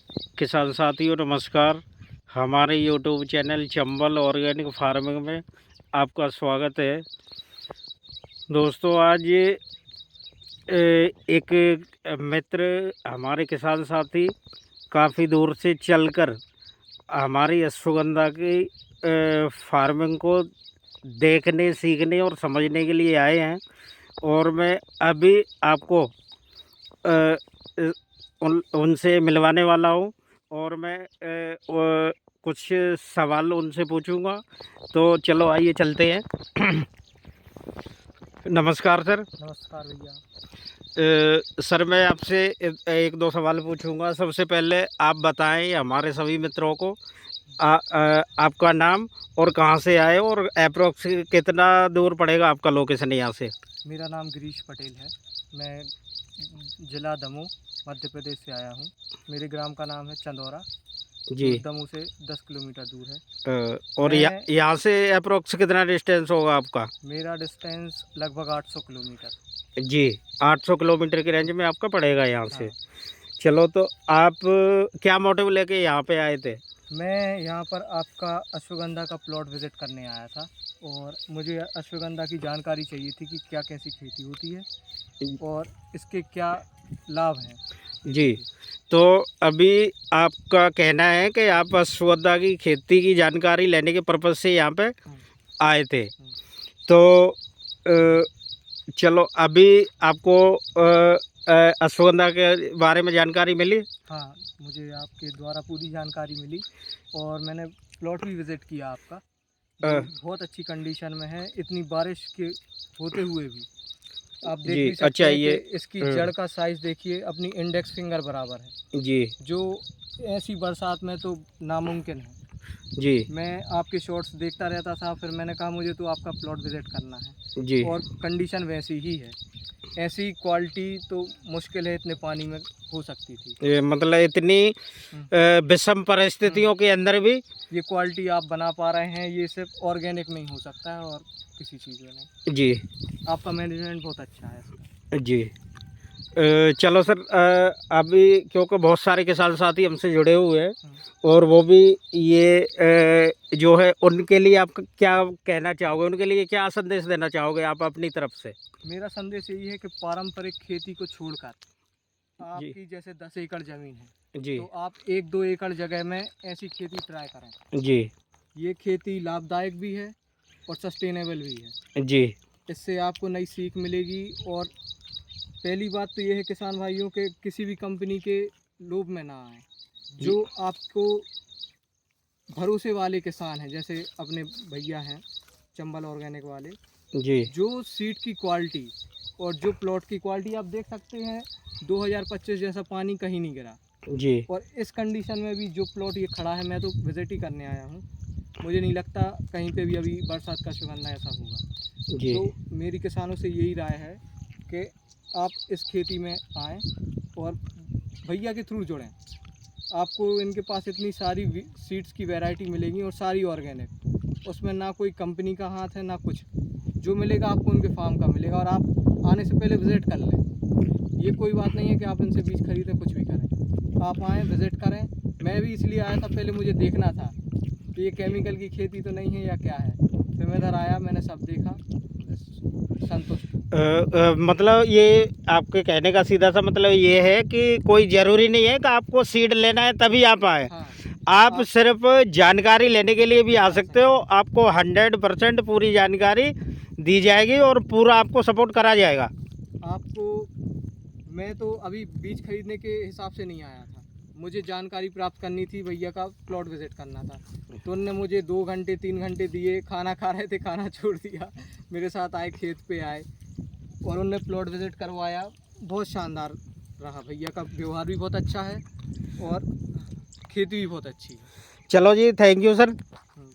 किसान साथियों नमस्कार। हमारे YouTube channel Chambal organic farming में आपका स्वागत है। दोस्तों आज एक मित्र हमारे किसान साथी काफ़ी दूर से चलकर हमारी अश्वगंधा की फार्मिंग को देखने, सीखने और समझने के लिए आए हैं और मैं अभी आपको उनसे मिलवाने वाला हूँ और मैं कुछ सवाल उनसे पूछूंगा। तो चलो आइए चलते हैं। नमस्कार सर। नमस्कार भैया। सर मैं आपसे एक दो सवाल पूछूंगा। सबसे पहले आप बताएं हमारे सभी मित्रों को आपका नाम और कहाँ से आए और अप्रोक्स कितना दूर पड़ेगा आपका लोकेशन यहाँ से। मेरा नाम गिरीश पटेल है। मैं जिला दमोह मध्य प्रदेश से आया हूँ। मेरे ग्राम का नाम है चंदौरा, जी। जो दमोह से 10 किलोमीटर दूर है। और यहाँ से अप्रोक्स कितना डिस्टेंस होगा आपका? मेरा डिस्टेंस लगभग 800 किलोमीटर। जी, 800 किलोमीटर की रेंज में आपका पड़ेगा यहाँ से। हाँ। चलो तो आप क्या मोटिव लेके यहाँ पे आए थे? मैं यहाँ पर आपका अश्वगंधा का प्लॉट विज़िट करने आया था और मुझे अश्वगंधा की जानकारी चाहिए थी कि क्या कैसी खेती होती है और इसके क्या लाभ हैं। जी, तो अभी आपका कहना है कि आप अश्वगंधा की खेती की जानकारी लेने के पर्पज़ से यहाँ पे आए थे। तो चलो अभी आपको अश्वगंधा के बारे में जानकारी मिली? हाँ, मुझे आपके द्वारा पूरी जानकारी मिली और मैंने प्लॉट भी विज़िट किया आपका, जो बहुत अच्छी कंडीशन में है। इतनी बारिश के होते हुए भी आप देख भी सकते अच्छा हैं ये कि इसकी जड़ का साइज़ देखिए, अपनी इंडेक्स फिंगर बराबर है। जी, जो ऐसी बरसात में तो नामुमकिन है। जी, मैं आपके शॉट्स देखता रहता था, फिर मैंने कहा मुझे तो आपका प्लॉट विज़िट करना है जी। और कंडीशन वैसी ही है। ऐसी क्वालिटी तो मुश्किल है इतने पानी में हो सकती थी। ये मतलब इतनी विषम परिस्थितियों के अंदर भी ये क्वालिटी आप बना पा रहे हैं, ये सिर्फ ऑर्गेनिक में ही हो सकता है और किसी चीज़ में नहीं। जी, आपका मैनेजमेंट बहुत अच्छा है इसका। जी। चलो सर, अभी क्योंकि बहुत सारे किसान साथी हमसे जुड़े हुए हैं और वो भी ये जो है उनके लिए आप क्या कहना चाहोगे, उनके लिए क्या संदेश देना चाहोगे आप अपनी तरफ से? मेरा संदेश यही है कि पारंपरिक खेती को छोड़कर जी, आपकी जैसे 10 एकड़ ज़मीन है, जी, तो आप 1-2 एकड़ जगह में ऐसी खेती ट्राई करें। जी, ये खेती लाभदायक भी है और सस्टेनेबल भी है। जी, इससे आपको नई सीख मिलेगी और पहली बात तो ये है किसान भाइयों के किसी भी कंपनी के लोभ में ना आएँ। जी, जो आपको भरोसे वाले किसान हैं, जैसे अपने भैया हैं चंबल ऑर्गेनिक वाले, जी, जो सीड की क्वालिटी और जो प्लॉट की क्वालिटी आप देख सकते हैं, 2025 जैसा पानी कहीं नहीं गिरा जी, और इस कंडीशन में भी जो प्लॉट ये खड़ा है, मैं तो विज़िट ही करने आया हूँ। मुझे नहीं लगता कहीं पे भी अभी बरसात का अश्वगंधा ऐसा होगा। जी, तो मेरी किसानों से यही राय है कि आप इस खेती में आएँ और भैया के थ्रू जुड़ें। आपको इनके पास इतनी सारी सीड्स की वैरायटी मिलेगी और सारी ऑर्गेनिक। उसमें ना कोई कंपनी का हाथ है ना कुछ। जो मिलेगा आपको उनके फार्म का मिलेगा और आप आने से पहले विज़िट कर लें। ये कोई बात नहीं है कि आप इनसे बीज खरीदें, कुछ भी करें। आप आएँ, विज़िट करें। मैं भी इसलिए आया था, पहले मुझे देखना था कि ये केमिकल की खेती तो नहीं है या क्या है। फिर मैं इधर आया, मैंने सब देखा, संतुष्ट हूँ। मतलब ये आपके कहने का सीधा सा मतलब ये है कि कोई ज़रूरी नहीं है कि आपको सीड लेना है तभी आप आए। हाँ, आप सिर्फ जानकारी लेने के लिए भी आ सकते हो। आपको 100% पूरी जानकारी दी जाएगी और पूरा आपको सपोर्ट करा जाएगा। आपको मैं तो अभी बीज खरीदने के हिसाब से नहीं आया था। मुझे जानकारी प्राप्त करनी थी, भैया का प्लॉट विज़िट करना था। तो उन्होंने मुझे 2 घंटे 3 घंटे दिए, खाना खा रहे थे, खाना छोड़ दिया। मेरे साथ आए, खेत पे आए और उन्होंने प्लॉट विज़िट करवाया। बहुत शानदार रहा, भैया का व्यवहार भी बहुत अच्छा है और खेती भी बहुत अच्छी है। चलो जी, थैंक यू सर।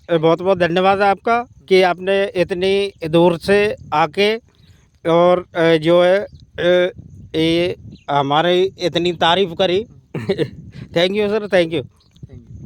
बहुत बहुत धन्यवाद आपका कि आपने इतनी दूर से आके और जो है ये हमारी इतनी तारीफ़ करी। Thank you sir, thank you.